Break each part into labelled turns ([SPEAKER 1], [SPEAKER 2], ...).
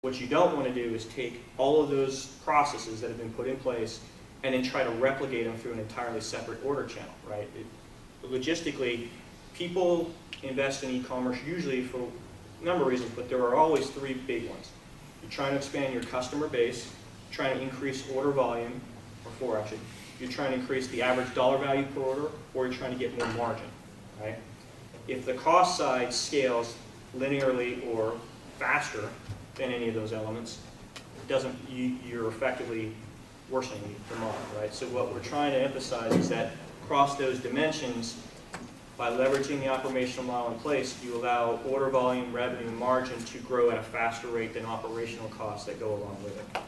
[SPEAKER 1] What you don't want to do is take all of those processes that have been put in place and then try to replicate them through an entirely separate order channel, right? Logistically, people invest in e-commerce usually for a number of reasons, but there are always three big ones. You're trying to expand your customer base, trying to increase order volume, or four actually. You're trying to increase the average dollar value per order, or you're trying to get more margin, right? If the cost side scales linearly or faster than any of those elements, you're effectively worsening the model, right? So what we're trying to emphasize is that across those dimensions, by leveraging the operational model in place, you allow order volume, revenue, and margin to grow at a faster rate than operational costs that go along with it.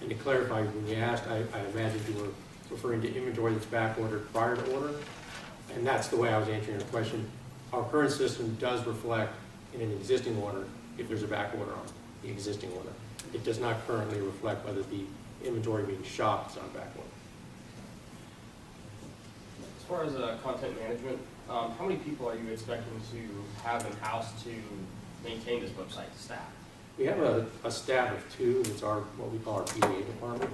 [SPEAKER 2] And to clarify, when you asked, I imagine you were referring to inventory that's back ordered prior to order, and that's the way I was answering your question. Our current system does reflect in an existing order if there's a back order on the existing order. It does not currently reflect whether the inventory being shopped is on back order.
[SPEAKER 3] As far as content management, how many people are you expecting to have in-house to maintain this website staff?
[SPEAKER 2] We have a staff of two. It's what we call our PDA department.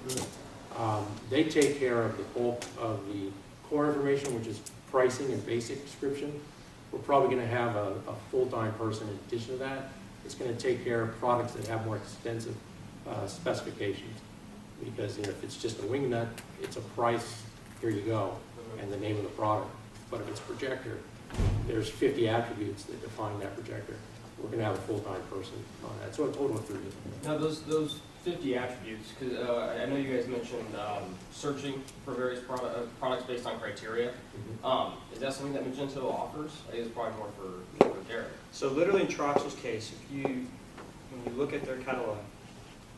[SPEAKER 2] They take care of the bulk of the core information, which is pricing and basic description. We're probably going to have a full-time person in addition to that. It's going to take care of products that have more extensive specifications. Because if it's just a wing nut, it's a price, here you go, and the name of the product. But if it's a projector, there's 50 attributes that define that projector. We're going to have a full-time person on that. So a total of 3.
[SPEAKER 3] Now those 50 attributes, because I know you guys mentioned searching for various products based on criteria. Is that something that Magento offers? I think it's probably more for Derek.
[SPEAKER 1] So literally in Troxell's case, when you look at their catalog,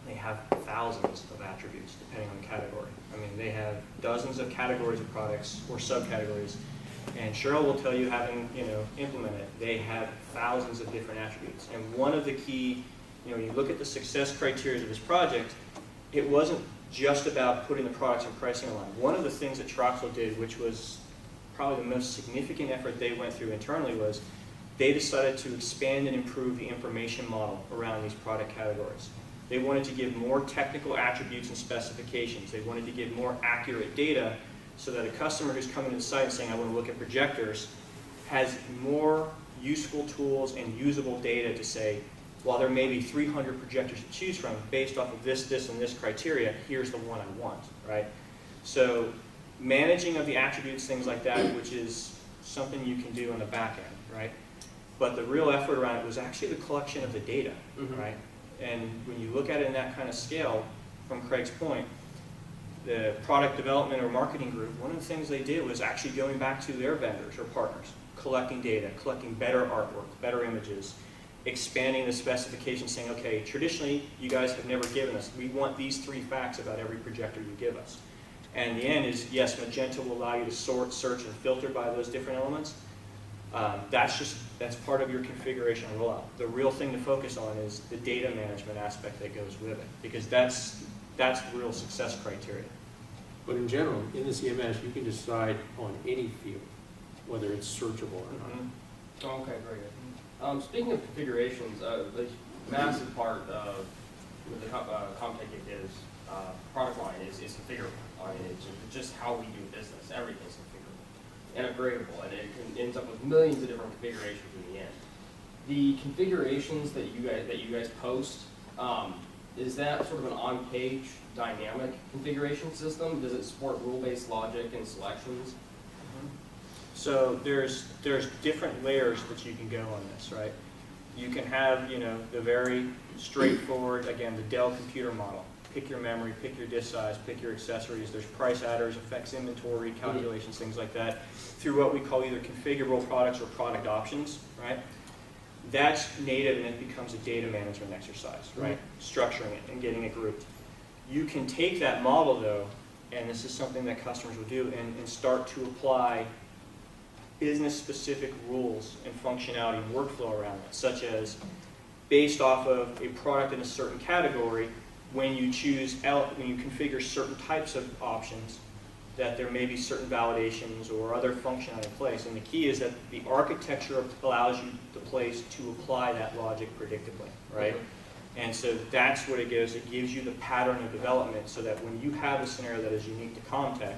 [SPEAKER 1] they have thousands of attributes depending on the category. I mean, they have dozens of categories of products or subcategories. And Cheryl will tell you, having implemented it, they have thousands of different attributes. And one of the key, when you look at the success criteria of this project, it wasn't just about putting the products and pricing online. One of the things that Troxell did, which was probably the most significant effort they went through internally, was they decided to expand and improve the information model around these product categories. They wanted to give more technical attributes and specifications. They wanted to give more accurate data so that a customer who's coming to the site and saying, I want to look at projectors, has more useful tools and usable data to say, while there may be 300 projectors to choose from, based off of this, and this criteria, here's the one I want, right? So managing of the attributes, things like that, which is something you can do on the back end, right? But the real effort around it was actually the collection of the data, right? And when you look at it in that kind of scale, from Craig's point, the product development or marketing group, one of the things they did was actually going back to their vendors or partners, collecting data, collecting better artwork, better images, expanding the specification, saying, okay, traditionally you guys have never given us, we want these 3 facts about every projector you give us. And the end is, yes, Magento will allow you to sort, search, and filter by those different elements. That's part of your configuration rollout. The real thing to focus on is the data management aspect that goes with it, because that's the real success criteria.
[SPEAKER 2] But in general, in the CMS, you can decide on any field, whether it's searchable or not.
[SPEAKER 3] Okay, very good. Speaking of configurations, the massive part of the Comtech is product line is configurable. I mean, it's just how we do business. Everything's configurable and upgradable, and it ends up with millions of different configurations in the end. The configurations that you guys post, is that sort of an on-page dynamic configuration system? Does it support rule-based logic and selections?
[SPEAKER 1] So there's different layers that you can go on this, right? You can have, the very straightforward, again, the Dell computer model. Pick your memory, pick your disk size, pick your accessories. There's price adders, effects inventory, calculations, things like that, through what we call either configurable products or product options, right? That's native, and it becomes a data management exercise, right? Structuring it and getting it grouped. You can take that model, though, and this is something that customers will do, and start to apply business-specific rules and functionality and workflow around it, such as based off of a product in a certain category, when you configure certain types of options, that there may be certain validations or other functionality in place. And the key is that the architecture allows you the place to apply that logic predictably, right? And so that's what it gives. It gives you the pattern of development so that when you have a scenario that is unique to Comtech,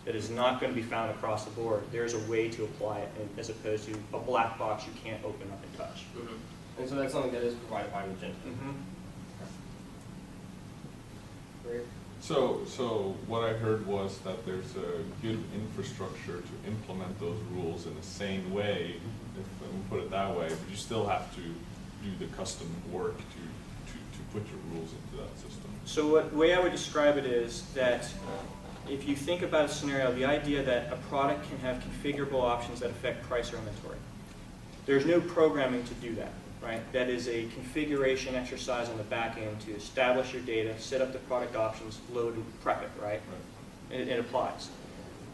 [SPEAKER 1] that is not going to be found across the board, there's a way to apply it as opposed to a black box you can't open up and touch.
[SPEAKER 3] And so that's something that is provided by Magento. Great.
[SPEAKER 4] So what I heard was that there's a good infrastructure to implement those rules in the same way, if we put it that way, but you still have to do the custom work to put your rules into that system.
[SPEAKER 1] So the way I would describe it is that if you think about a scenario, the idea that a product can have configurable options that affect price or inventory. There's no programming to do that, right? That is a configuration exercise on the back end to establish your data, set up the product options, load and prep it, right? It applies.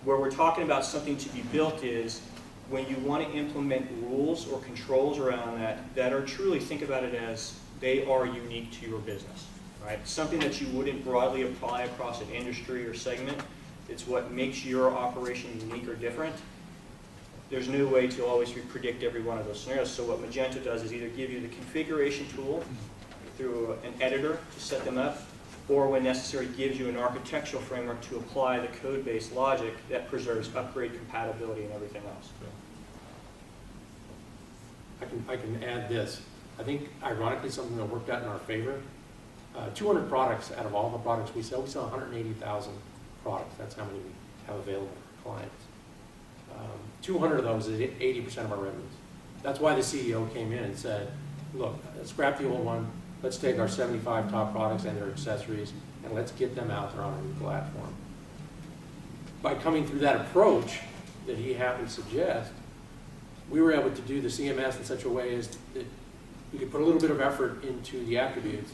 [SPEAKER 1] Where we're talking about something to be built is when you want to implement rules or controls around that are truly, think about it as they are unique to your business, right? Something that you wouldn't broadly apply across an industry or segment. It's what makes your operation unique or different. There's no way to always predict every one of those scenarios. So what Magento does is either give you the configuration tool through an editor to set them up, or when necessary gives you an architectural framework to apply the code-based logic that preserves upgrade compatibility and everything else.
[SPEAKER 2] I can add this. I think ironically something that worked out in our favor, 200 products out of all the products we sell 180,000 products. That's how many we have available for clients. 200 of those is 80% of our revenues. That's why the CEO came in and said, look, scrap the old one, let's take our 75 top products and their accessories and let's get them out there on a new platform. By coming through that approach that he happened to suggest, we were able to do the CMS in such a way as that we could put a little bit of effort into the attributes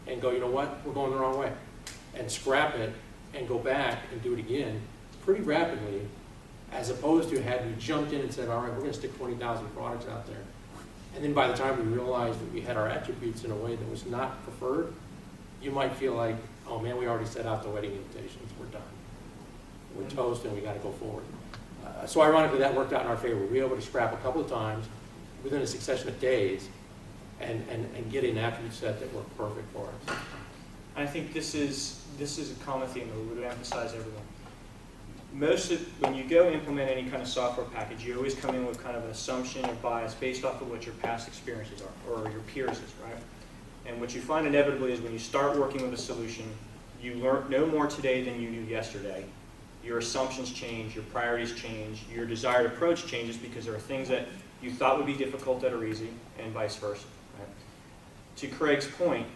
[SPEAKER 2] and go, you know what, we're going the wrong way, and scrap it and go back and do it again pretty rapidly, as opposed to had we jumped in and said, all right, we're going to stick 20,000 products out there. And then by the time we realized that we had our attributes in a way that was not preferred, you might feel like, oh man, we already set out the wedding invitations, we're done. We're toast and we got to go forward. So ironically, that worked out in our favor. We were able to scrap a couple of times within a succession of days and get an attribute set that worked perfect for us.
[SPEAKER 1] I think this is a common theme that we would emphasize everyone. When you go implement any kind of software package, you always come in with kind of an assumption or bias based off of what your past experiences are, or your peers is, right? And what you find inevitably is when you start working with a solution, you learn no more today than you knew yesterday. Your assumptions change, your priorities change, your desired approach changes because there are things that you thought would be difficult that are easy, and vice versa. Right? To Craig's point,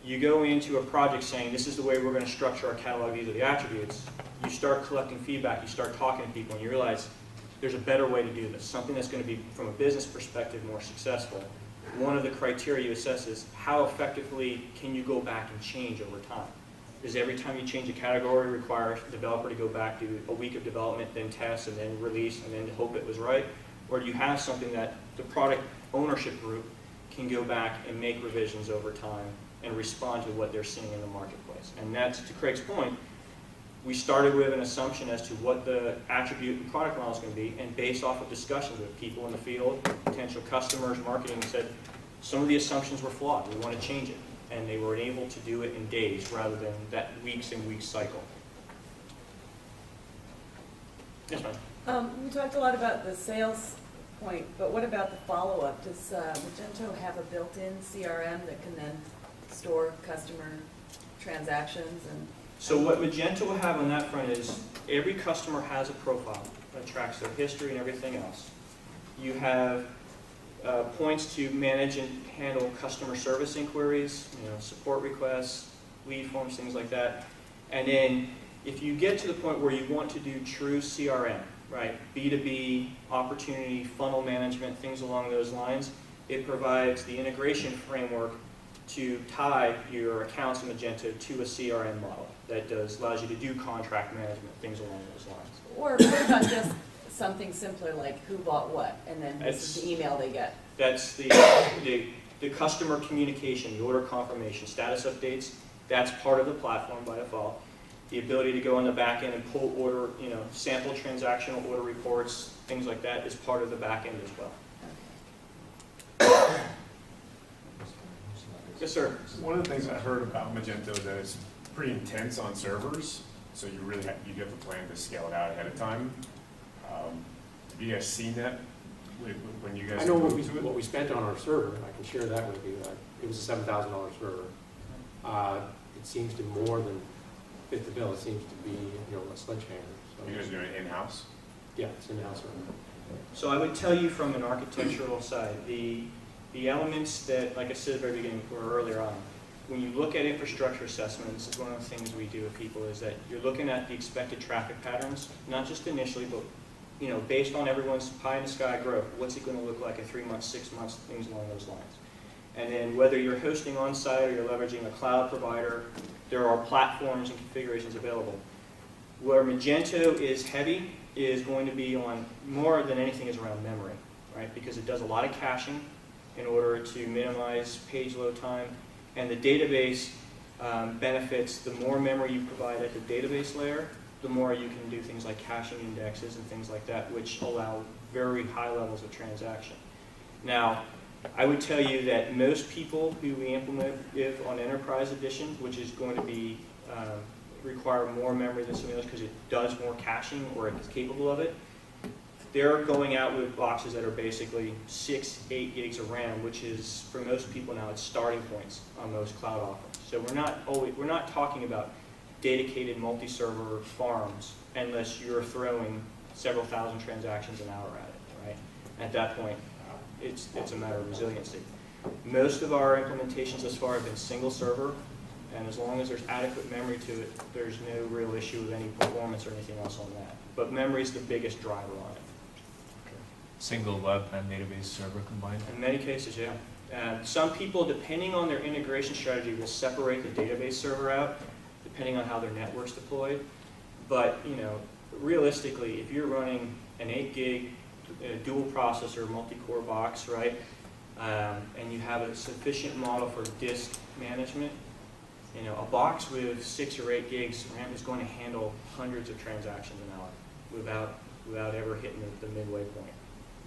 [SPEAKER 1] you go into a project saying, this is the way we're going to structure our catalog, these are the attributes. You start collecting feedback, you start talking to people, and you realize there's a better way to do this, something that's going to be, from a business perspective, more successful. One of the criteria you assess is how effectively can you go back and change over time. Does every time you change a category require a developer to go back, do a week of development, then test, and then release, and then hope it was right? Or do you have something that the product ownership group can go back and make revisions over time and respond to what they're seeing in the marketplace? And that's, to Craig's point, we started with an assumption as to what the attribute and product model is going to be, and based off of discussions with people in the field, potential customers, marketing, said some of the assumptions were flawed. We want to change it. And they were able to do it in days rather than that weeks and weeks cycle. Yes, ma'am.
[SPEAKER 5] We talked a lot about the sales point, but what about the follow-up? Does Magento have a built-in CRM that can then store customer transactions? And
[SPEAKER 1] So what Magento will have on that front is every customer has a profile that tracks their history and everything else. You have points to manage and handle customer service inquiries, support requests, lead forms, things like that. And then if you get to the point where you want to do true CRM, right, B2B, opportunity, funnel management, things along those lines, it provides the integration framework to tie your accounts in Magento to a CRM model that allows you to do contract management, things along those lines.
[SPEAKER 5] or what about just something simpler like who bought what, and then this is the email they get?
[SPEAKER 1] That's the customer communication, the order confirmation, status updates. That's part of the platform by default. The ability to go on the back end and pull order, sample transactional order reports, things like that is part of the back end as well. Yes, sir.
[SPEAKER 6] One of the things I heard about Magento is that it's pretty intense on servers, so you really have to plan to scale it out ahead of time. Have you guys seen that when you guys
[SPEAKER 2] I know
[SPEAKER 6] moved to it?
[SPEAKER 2] what we spent on our server, and I can share that with you. It was a $7,000 server. It seems to more than fit the bill. It seems to be, a sledgehammer. So,
[SPEAKER 6] You guys are doing it in-house?
[SPEAKER 2] yeah, it's in-house server.
[SPEAKER 1] So I would tell you from an architectural side, the elements that, like I said at the very beginning or earlier on, when you look at infrastructure assessments, it's one of the things we do with people is that you're looking at the expected traffic patterns, not just initially, but based on everyone's pie in the sky growth, what's it going to look like in 3 months, 6 months, things along those lines. And then whether you're hosting on-site or you're leveraging a cloud provider, there are platforms and configurations available. Where Magento is heavy is going to be on, more than anything, is around memory, right? Because it does a lot of caching in order to minimize page load time. And the database benefits, the more memory you provide at the database layer, the more you can do things like caching indexes and things like that, which allow very high levels of transaction. Now, I would tell you that most people who we implement with on Enterprise Edition, which is going to be require more memory than some of those because it does more caching or it's capable of it, they're going out with boxes that are basically 6-8 gigs of RAM, which is, for most people now, it's starting points on most cloud offerings. So we're not talking about dedicated multi-server farms unless you're throwing several thousand transactions an hour at it, right? At that point, it's a matter of resiliency. Most of our implementations thus far have been single server, and as long as there's adequate memory to it, there's no real issue with any performance or anything else on that. But memory is the biggest driver on it.
[SPEAKER 7] Single web and database server combined?
[SPEAKER 1] In many cases, yeah. Some people, depending on their integration strategy, will separate the database server out, depending on how their network's deployed. But realistically, if you're running an 8 gig dual processor multi-core box, right, and you have a sufficient model for disk management, a box with 6 or 8 gigs RAM is going to handle hundreds of transactions an hour without ever hitting the midway point.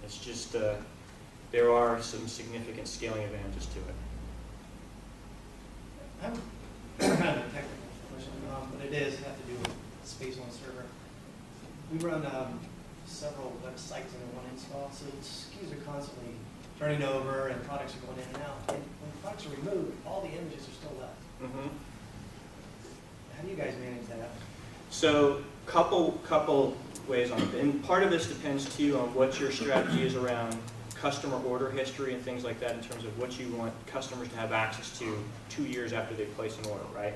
[SPEAKER 1] It's just, there are some significant scaling advantages to it.
[SPEAKER 8] I have kind of a technical question, but it does have to do with space on the server. We run several websites in one install, so the SKUs are constantly turning over and products are going in and out. And when products are removed, all the images are still left.
[SPEAKER 1] Mm-hmm.
[SPEAKER 8] How do you guys manage that?
[SPEAKER 1] So, couple ways on it. And part of this depends too on what your strategy is around customer order history and things like that in terms of what you want customers to have access to 2 years after they place an order, right?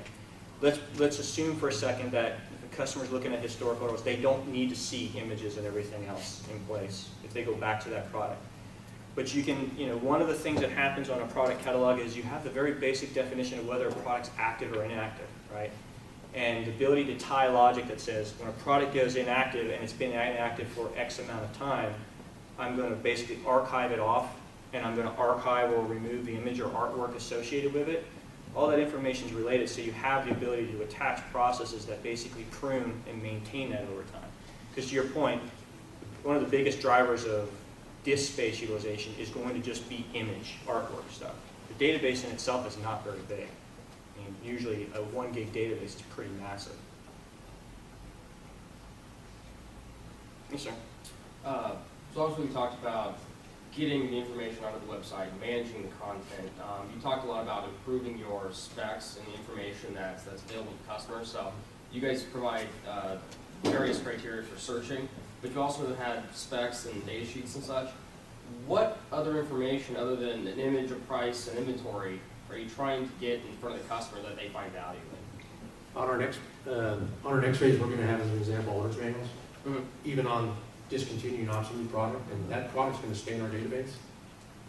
[SPEAKER 1] Let's assume for a second that if a customer's looking at historical orders, they don't need to see images and everything else in place if they go back to that product. But you can, one of the things that happens on a product catalog is you have the very basic definition of whether a product's active or inactive, right? And the ability to tie logic that says when a product goes inactive and it's been inactive for X amount of time, I'm going to basically archive it off, and I'm going to archive or remove the image or artwork associated with it. All that information is related, so you have the ability to attach processes that basically prune and maintain that over time. Because to your point, one of the biggest drivers of disk space utilization is going to just be image, artwork stuff. The database in itself is not very big. I mean, usually a 1 gig database is pretty massive. Yes, sir.
[SPEAKER 3] So obviously we talked about getting the information onto the website, managing the content. You talked a lot about improving your specs and the information that's available to customers. So you guys provide various criteria for searching, but you also had specs and data sheets and such. What other information other than an image, a price, and inventory are you trying to get in front of the customer that they find value in?
[SPEAKER 2] On our next page, we're going to have, as an example, orders manuals,
[SPEAKER 3] Mm-hmm.
[SPEAKER 2] even on discontinued obsolete product, and that product's going to stay in our database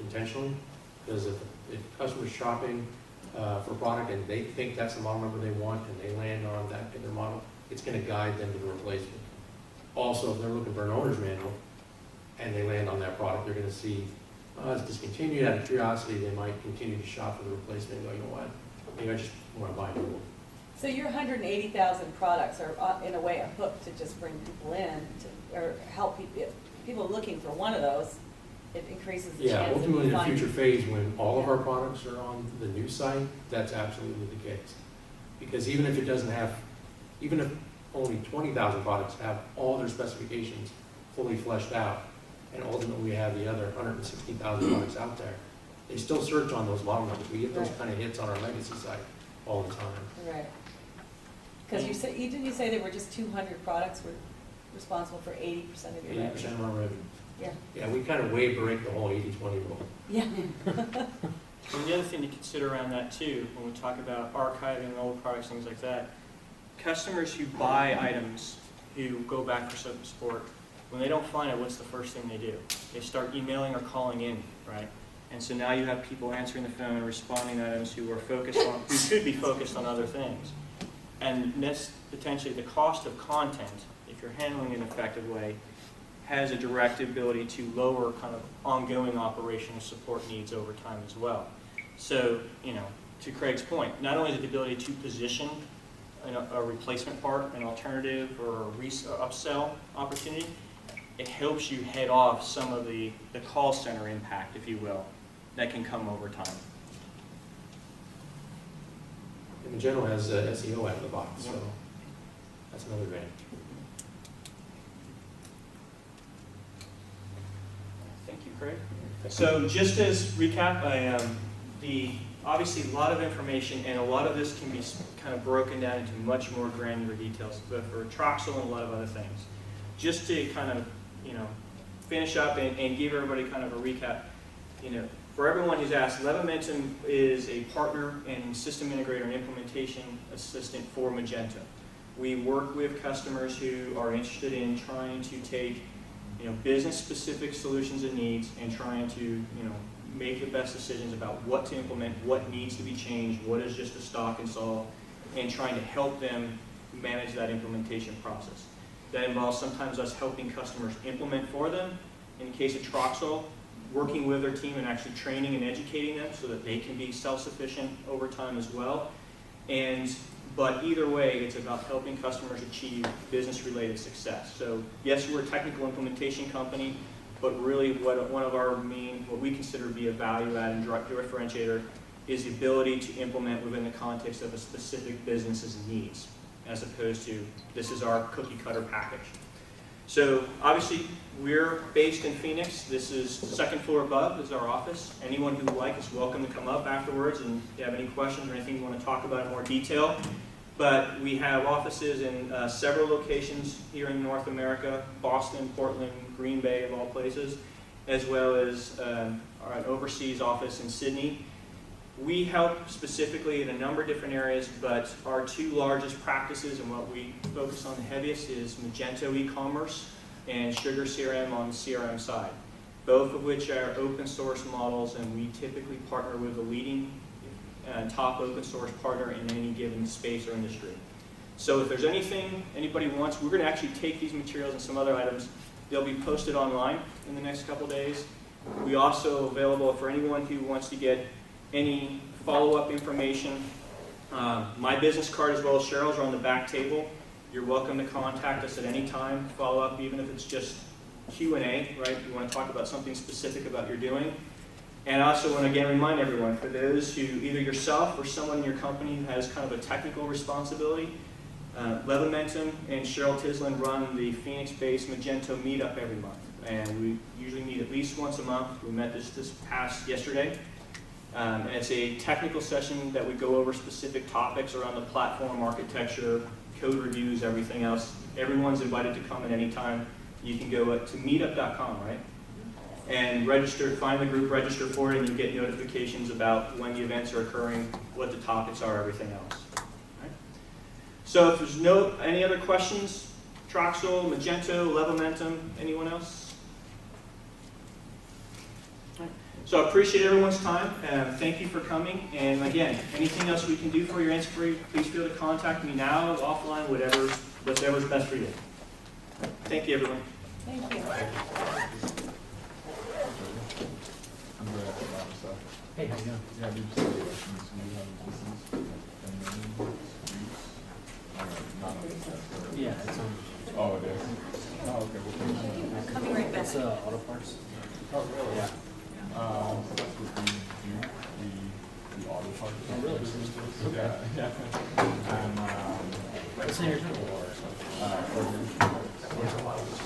[SPEAKER 2] intentionally, because if customers shopping for a product and they think that's the model number they want and they land on that particular model, it's going to guide them to the replacement. Also, if they're looking for an owner's manual and they land on that product, they're going to see it's discontinued. Out of curiosity, they might continue to shop for the replacement and go, you know what, maybe I just want to buy a new one.
[SPEAKER 5] So your 180,000 products are, in a way, a hook to just bring people in, or help people looking for one of those, it increases the
[SPEAKER 2] Yeah,
[SPEAKER 5] chance of
[SPEAKER 2] ultimately, in
[SPEAKER 5] you
[SPEAKER 2] a future
[SPEAKER 5] finding.
[SPEAKER 2] phase, when all of our products are on the new site, that's absolutely the case. Because even if it doesn't have, even if only 20,000 products have all their specifications fully fleshed out, and ultimately we have the other 160,000 products out there, they still search on those long ones. We get those
[SPEAKER 5] Right.
[SPEAKER 2] kind of hits on our legacy site all the time.
[SPEAKER 5] Right. Because you said, didn't you say there were just 200 products were responsible for 80% of your
[SPEAKER 2] 80%
[SPEAKER 5] revenue?
[SPEAKER 2] of our revenue.
[SPEAKER 5] Yeah.
[SPEAKER 2] Yeah, we kind of way break the whole 80-20 rule.
[SPEAKER 5] Yeah.
[SPEAKER 1] And the other thing to consider around that too, when we talk about archiving old products, things like that, customers who buy items, who go back for some support, when they don't find it, what's the first thing they do? They start emailing or calling in, right? And so now you have people answering the phone, responding to items who are focused on, who should be focused on other things. And this, potentially the cost of content, if you're handling it in an effective way, has a direct ability to lower kind of ongoing operational support needs over time as well. So, you know, to Craig's point, not only is it the ability to position a replacement part, an alternative, or a upsell opportunity, it helps you head off some of the call center impact, if you will, that can come over time.
[SPEAKER 2] And Magento has SEO out of the box, so that's another advantage.
[SPEAKER 1] Thank you, Craig. So just as recap, obviously a lot of information, and a lot of this can be kind of broken down into much more granular details, but for Troxell and a lot of other things. Just to kind of, you know, finish up and give everybody kind of a recap, you know, for everyone who's asked, Levementum is a partner and system integrator and implementation assistant for Magento. We work with customers who are interested in trying to take, you know, business-specific solutions and needs and trying to, you know, make the best decisions about what to implement, what needs to be changed, what is just a stock and solve, and trying to help them manage that implementation process. That involves sometimes us helping customers implement for them. In the case of Troxell, working with their team and actually training and educating them so that they can be self-sufficient over time as well. But either way, it's about helping customers achieve business-related success. So yes, we're a technical implementation company, but really one of our main, what we consider to be a value add and direct differentiator is the ability to implement within the context of a specific business's needs, as opposed to this is our cookie cutter package. So obviously we're based in Phoenix. This is the second floor above is our office. Anyone who would like is welcome to come up afterwards, and if you have any questions or anything you want to talk about in more detail. But we have offices in several locations here in North America, Boston, Portland, Green Bay, of all places, as well as an overseas office in Sydney. We help specifically in a number of different areas, but our two largest practices and what we focus on the heaviest is Magento e-commerce and Sugar CRM on the CRM side, both of which are open source models, and we typically partner with a leading top open source partner in any given space or industry. So if there's anything anybody wants, we're going to actually take these materials and some other items. They'll be posted online in the next couple days. We also available for anyone who wants to get any follow-up information. My business card as well as Cheryl's are on the back table. You're welcome to contact us at any time, follow up, even if it's just Q&A, right? You want to talk about something specific about your doing. And I also want to again remind everyone, for those who, either yourself or someone in your company who has kind of a technical responsibility, Levementum and Cheryl Tislin run the Phoenix-based Magento meetup every month. And we usually meet at least once a month. We met this past yesterday. And it's a technical session that we go over specific topics around the platform architecture, code reviews, everything else. Everyone's invited to come at any time. You can go to meetup.com, right? And register, find the group, register for it, and you get notifications about when the events are occurring, what the topics are, everything else. Right? So if there's any other questions, Troxell, Magento, Levementum, anyone else? So I appreciate everyone's time. Thank you for coming. And again, anything else we can do for you, answer for you, please feel to contact me now, offline, whatever's best for you. Thank you, everyone.
[SPEAKER 5] Thank you.
[SPEAKER 7] Hey, how you doing?
[SPEAKER 4] Yeah, we just have questions. Do you have business?
[SPEAKER 7] Yeah, it's on.
[SPEAKER 4] Oh, it is. Oh, okay.
[SPEAKER 5] Coming right back.
[SPEAKER 7] It's auto parts.
[SPEAKER 4] Oh, really?
[SPEAKER 3] Yeah.
[SPEAKER 4] That's what we do, the auto parts.
[SPEAKER 3] Oh, really?
[SPEAKER 4] Yeah, yeah. And,
[SPEAKER 3] What's in your title?
[SPEAKER 9] I've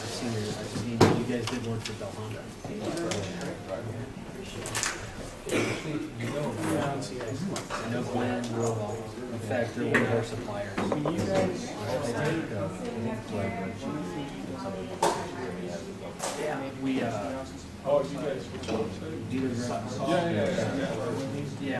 [SPEAKER 9] seen you guys did one for Bell Honda. I know Glenn will, in fact, they're one of our suppliers. We,
[SPEAKER 4] oh, you guys switch over to?
[SPEAKER 9] dealer.
[SPEAKER 4] Yeah.
[SPEAKER 9] Yeah,